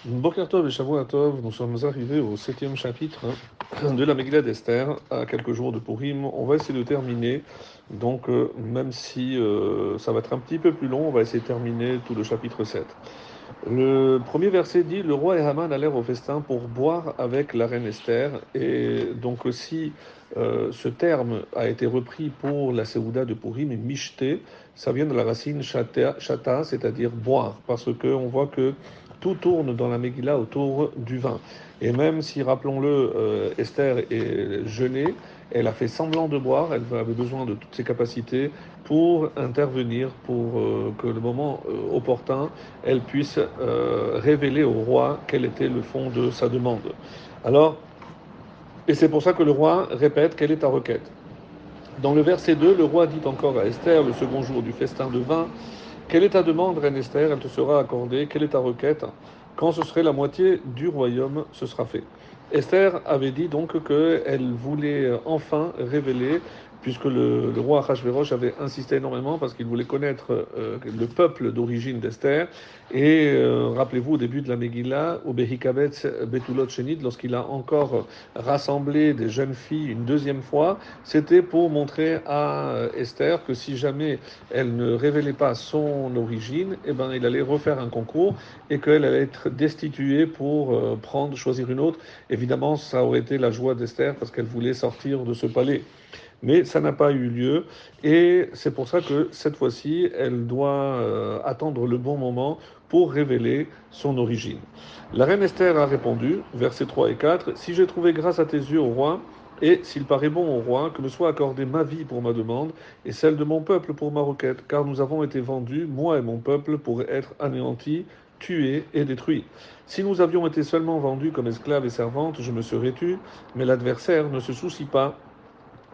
Boker Tov et Shavuot Tov, nous sommes arrivés au 7e chapitre de la Megillah d'Esther, à quelques jours de Purim. On va essayer de terminer, donc même si ça va être un petit peu plus long, on va essayer de terminer tout le chapitre 7. Le premier verset dit: Le roi et Haman allèrent au festin pour boire avec la reine Esther. Et donc aussi, ce terme a été repris pour la Séouda de Purim, et mishté, ça vient de la racine chata, c'est-à-dire boire, parce qu'on voit que tout tourne dans la Megillah autour du vin. Et même si, rappelons-le, Esther est gelée, elle a fait semblant de boire, elle avait besoin de toutes ses capacités pour intervenir, pour que le moment opportun, elle puisse révéler au roi quel était le fond de sa demande. Alors, et c'est pour ça que le roi répète: quelle est ta requête? Dans le verset 2, le roi dit encore à Esther, le second jour du festin de vin: quelle est ta demande, reine Esther? Elle te sera accordée. Quelle est ta requête? Quand ce serait la moitié du royaume, ce sera fait. Esther avait dit donc qu'elle voulait enfin révéler, puisque le roi Achashverosh avait insisté énormément parce qu'il voulait connaître le peuple d'origine d'Esther. Et rappelez-vous, au début de la Megillah, au Behikabetz Betulot Shenid, lorsqu'il a encore rassemblé des jeunes filles une deuxième fois, c'était pour montrer à Esther que si jamais elle ne révélait pas son origine, eh ben, il allait refaire un concours et qu'elle allait être destituée pour choisir une autre. Évidemment, ça aurait été la joie d'Esther parce qu'elle voulait sortir de ce palais. Mais ça n'a pas eu lieu et c'est pour ça que cette fois-ci, elle doit attendre le bon moment pour révéler son origine. La reine Esther a répondu, versets 3 et 4, Si j'ai trouvé grâce à tes yeux, au roi, et s'il paraît bon au roi, que me soit accordée ma vie pour ma demande, et celle de mon peuple pour ma requête, car nous avons été vendus, moi et mon peuple, pour être anéantis, tués et détruits. Si nous avions été seulement vendus comme esclaves et servantes, je me serais tu, mais l'adversaire ne se soucie pas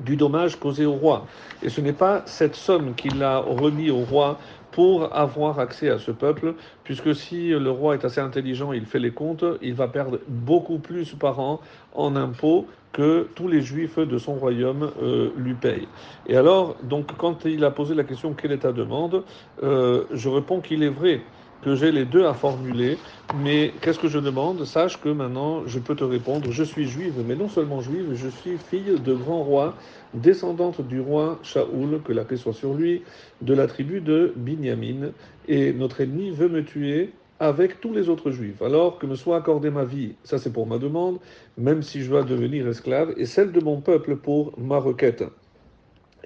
du dommage causé au roi. Et ce n'est pas cette somme qu'il a remis au roi pour avoir accès à ce peuple, puisque si le roi est assez intelligent, il fait les comptes, il va perdre beaucoup plus par an en impôts que tous les juifs de son royaume lui payent. Et alors, donc, quand il a posé la question quelle est ta demande, je réponds qu'il est vrai que j'ai les deux à formuler, mais qu'est-ce que je demande? Sache que maintenant je peux te répondre, je suis juive, mais non seulement juive, je suis fille de grand roi, descendante du roi Shaoul, que la paix soit sur lui, de la tribu de Binyamin, et notre ennemi veut me tuer avec tous les autres juifs. Alors que me soit accordée ma vie, ça c'est pour ma demande, même si je dois devenir esclave, et celle de mon peuple pour ma requête.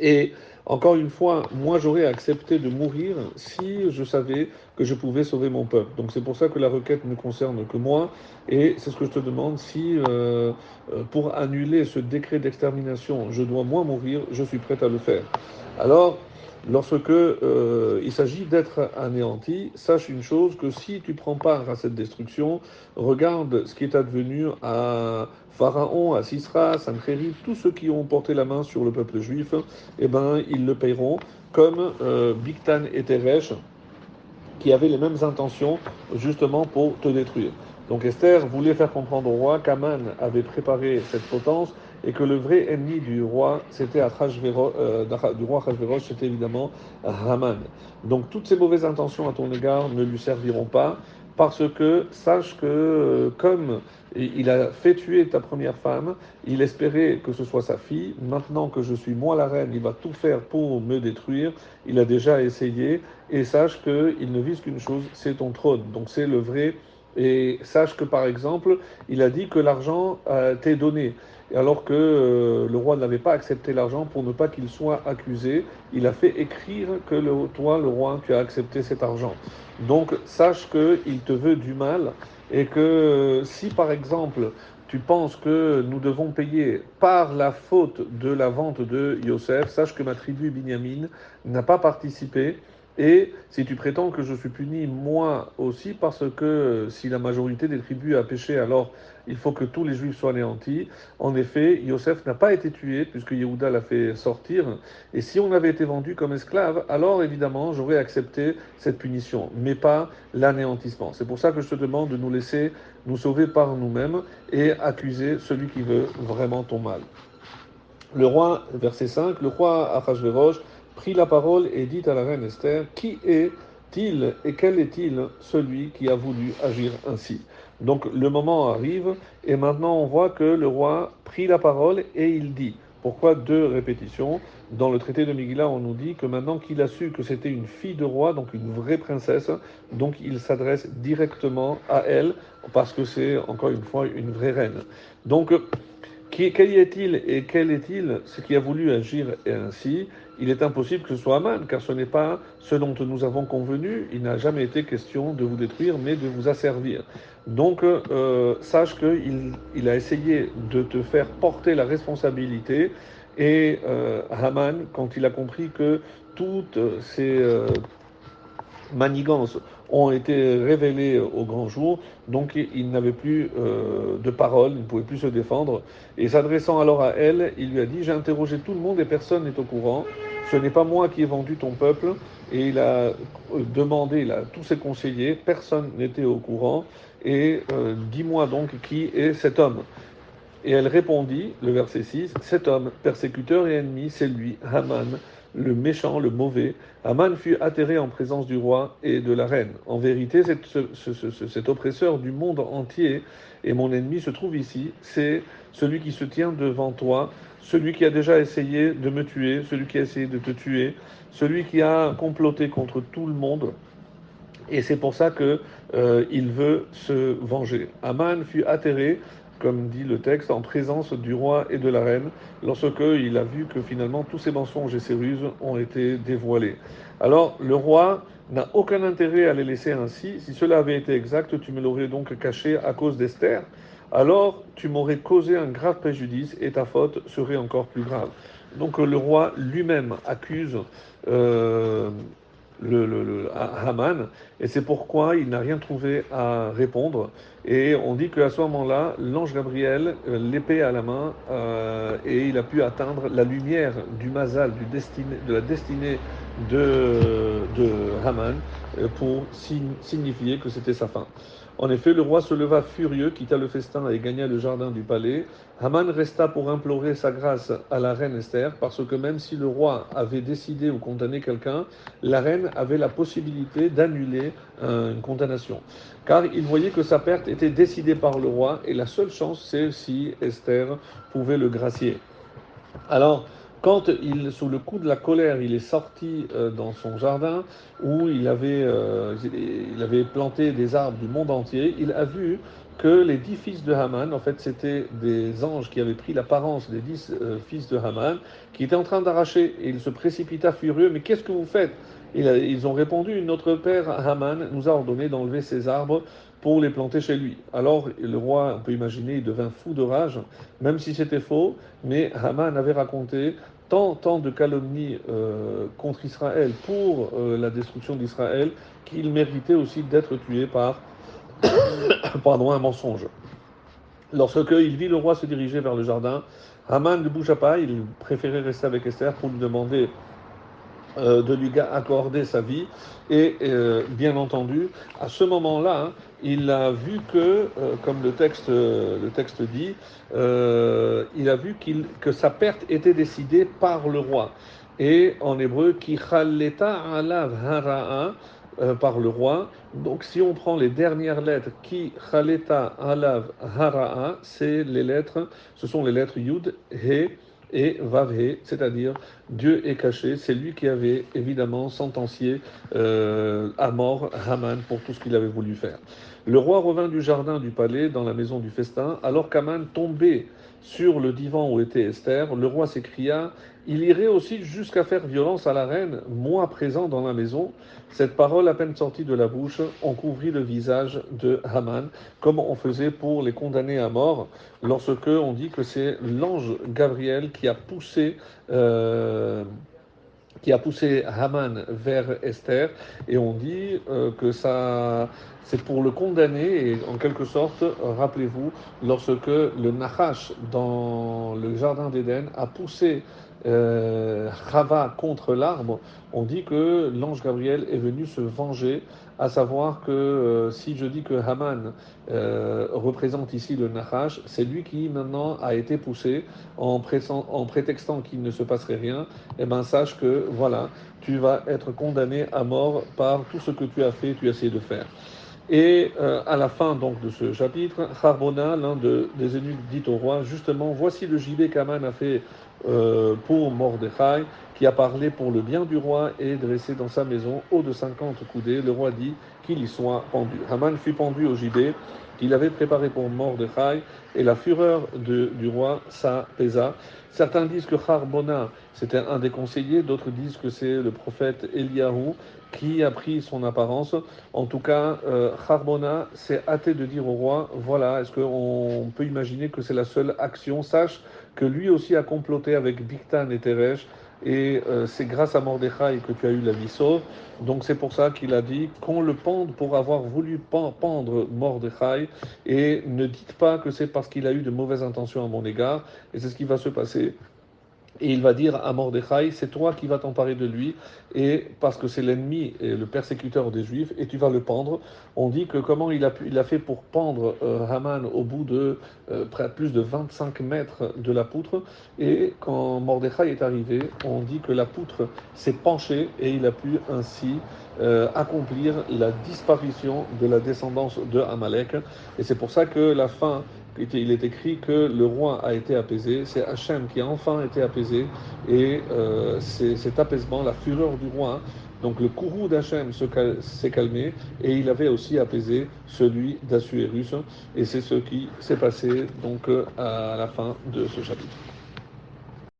Et encore une fois, moi j'aurais accepté de mourir si je savais que je pouvais sauver mon peuple. Donc c'est pour ça que la requête ne concerne que moi. Et c'est ce que je te demande, si pour annuler ce décret d'extermination, je dois moi mourir, je suis prêt à le faire. Alors, lorsque il s'agit d'être anéanti, sache une chose, que si tu prends part à cette destruction, regarde ce qui est advenu à Pharaon, à Sisra, à Sanchérib, tous ceux qui ont porté la main sur le peuple juif, eh ben, ils le paieront, comme Bigtan et Teresh, qui avaient les mêmes intentions justement pour te détruire. Donc Esther voulait faire comprendre au roi qu'Aman avait préparé cette potence et que le vrai ennemi du roi, c'était du roi Achashverosh, c'était évidemment Haman. Donc toutes ces mauvaises intentions à ton égard ne lui serviront pas, parce que sache que comme il a fait tuer ta première femme, il espérait que ce soit sa fille. Maintenant que je suis moi la reine, il va tout faire pour me détruire. Il a déjà essayé. Et sache qu'il ne vise qu'une chose, c'est ton trône. Donc c'est le vrai. Et sache que par exemple, il a dit que l'argent t'est donné. Alors que le roi n'avait pas accepté l'argent pour ne pas qu'il soit accusé, il a fait écrire que toi, le roi, tu as accepté cet argent. Donc sache qu'il te veut du mal et que si par exemple tu penses que nous devons payer par la faute de la vente de Yosef, sache que ma tribu Binyamin n'a pas participé. Et si tu prétends que je suis puni moi aussi, parce que si la majorité des tribus a péché, alors il faut que tous les juifs soient anéantis. En effet, Yosef n'a pas été tué, puisque Yehuda l'a fait sortir. Et si on avait été vendu comme esclave, alors évidemment, j'aurais accepté cette punition, mais pas l'anéantissement. C'est pour ça que je te demande de nous laisser nous sauver par nous-mêmes et accuser celui qui veut vraiment ton mal. Le roi, verset 5, le roi Achashverosh prit la parole et dit à la reine Esther: Qui est est-il et quel est-il celui qui a voulu agir ainsi? Donc le moment arrive et maintenant on voit que le roi prit la parole et il dit. Pourquoi deux répétitions? Dans le traité de Megillah, on nous dit que maintenant qu'il a su que c'était une fille de roi, donc une vraie princesse, donc il s'adresse directement à elle parce que c'est encore une fois une vraie reine. Donc quel y est-il et quel est-il ce qui a voulu agir ainsi? Il est impossible que ce soit Aman, car ce n'est pas ce dont nous avons convenu. Il n'a jamais été question de vous détruire, mais de vous asservir. Donc, sache qu'il a essayé de te faire porter la responsabilité. Et Haman, quand il a compris que toutes ces manigances ont été révélées au grand jour, donc il n'avait plus de parole, il ne pouvait plus se défendre. Et s'adressant alors à elle, il lui a dit, j'ai interrogé tout le monde et personne n'est au courant. Ce n'est pas moi qui ai vendu ton peuple. Et il a demandé, il a tous ses conseillers, personne n'était au courant. Et dis-moi donc qui est cet homme. Et elle répondit, le verset 6, cet homme, persécuteur et ennemi, c'est lui, Haman, le méchant, le mauvais. Haman fut atterré en présence du roi et de la reine. En vérité, cet oppresseur du monde entier et mon ennemi se trouve ici. C'est celui qui se tient devant toi, celui qui a déjà essayé de me tuer, celui qui a essayé de te tuer, celui qui a comploté contre tout le monde. Et c'est pour ça que il veut se venger. Aman fut atterré, comme dit le texte, en présence du roi et de la reine, lorsque il a vu que finalement tous ses mensonges et ses ruses ont été dévoilés. Alors le roi n'a aucun intérêt à les laisser ainsi. Si cela avait été exact, tu me l'aurais donc caché à cause d'Esther. Alors tu m'aurais causé un grave préjudice et ta faute serait encore plus grave. Donc le roi lui-même accuse euh, Haman, et c'est pourquoi il n'a rien trouvé à répondre. Et on dit qu'à ce moment-là, l'ange Gabriel, l'épée à la main, et il a pu atteindre la lumière du mazal, de la destinée de Haman, pour signifier que c'était sa fin. En effet, le roi se leva furieux, quitta le festin et gagna le jardin du palais. Haman resta pour implorer sa grâce à la reine Esther, parce que même si le roi avait décidé ou condamné quelqu'un, la reine avait la possibilité d'annuler une condamnation. Car il voyait que sa perte était décidée par le roi, et la seule chance, c'est si Esther pouvait le gracier. Alors, quand sous le coup de la colère, il est sorti dans son jardin où il avait planté des arbres du monde entier, il a vu que les 10 fils de Haman, en fait, c'était des anges qui avaient pris l'apparence des 10 fils de Haman, qui étaient en train d'arracher. Et il se précipita furieux. Mais qu'est-ce que vous faites? Ils ont répondu, notre père Haman nous a ordonné d'enlever ces arbres pour les planter chez lui. Alors le roi, on peut imaginer, il devint fou de rage, même si c'était faux, mais Haman avait raconté tant de calomnies contre Israël pour la destruction d'Israël qu'il méritait aussi d'être tué par pardon, un mensonge. Lorsque il vit le roi se diriger vers le jardin, Haman ne bougea pas, il préférait rester avec Esther pour lui demander de lui accorder sa vie. Et bien entendu, à ce moment-là, hein, il a vu que, comme le texte dit, il a vu que sa perte était décidée par le roi. Et en hébreu, ki chaleta alav hara'a, par le roi. Donc si on prend les dernières lettres, ki chaleta alav hara'a, ce sont les lettres Yud, He, et Vavhe, c'est-à-dire Dieu est caché, c'est lui qui avait évidemment sentencié à mort Haman pour tout ce qu'il avait voulu faire. Le roi revint du jardin du palais dans la maison du festin, alors qu'Haman tombait sur le divan où était Esther, le roi s'écria, il irait aussi jusqu'à faire violence à la reine, moi présent dans la maison. Cette parole à peine sortie de la bouche, on couvrit le visage de Haman, comme on faisait pour les condamnés à mort, lorsque on dit que c'est l'ange Gabriel qui a poussé Haman vers Esther, et on dit que ça, c'est pour le condamner, et en quelque sorte, rappelez-vous, lorsque le Nachash dans le jardin d'Éden a poussé Chava contre l'arbre, on dit que l'ange Gabriel est venu se venger, à savoir que si je dis que Haman représente ici le Nahash, c'est lui qui maintenant a été poussé en prétextant qu'il ne se passerait rien, et ben sache que voilà, tu vas être condamné à mort par tout ce que tu as fait, tu as essayé de faire. Et à la fin donc de ce chapitre, Harbona, des eunuques, dit au roi, justement, voici le gibet qu'Aman a fait pour Mordechai, qui a parlé pour le bien du roi et dressé dans sa maison haut de 50 coudées. Le roi dit qu'il y soit pendu. Haman fut pendu au gibet qu'il avait préparé pour Mordechai, et la fureur du roi s'apaisa. Certains disent que Harbona, c'était un des conseillers, d'autres disent que c'est le prophète Eliyahu qui a pris son apparence. En tout cas, Harbona s'est hâté de dire au roi, voilà, est-ce qu'on peut imaginer que c'est la seule action? Sache que lui aussi a comploté avec Bigtan et Teresh, et c'est grâce à Mordechai que tu as eu la vie sauve. Donc c'est pour ça qu'il a dit qu'on le pende pour avoir voulu pendre Mordechai, et ne dites pas que c'est parce qu'il a eu de mauvaises intentions à mon égard, et c'est ce qui va se passer. Et il va dire à Mordechai, c'est toi qui vas t'emparer de lui, et parce que c'est l'ennemi et le persécuteur des Juifs, et tu vas le pendre. On dit que comment il a fait pour pendre Haman au bout de près plus de 25 mètres de la poutre, et quand Mordechai est arrivé, on dit que la poutre s'est penchée, et il a pu ainsi accomplir la disparition de la descendance de Amalek. Et c'est pour ça que la fin, il est écrit que le roi a été apaisé, c'est Hachem qui a enfin été apaisé, et c'est cet apaisement, la fureur du roi, donc le courroux d'Hachem s'est calmé, et il avait aussi apaisé celui d'Assuérus, et c'est ce qui s'est passé donc à la fin de ce chapitre.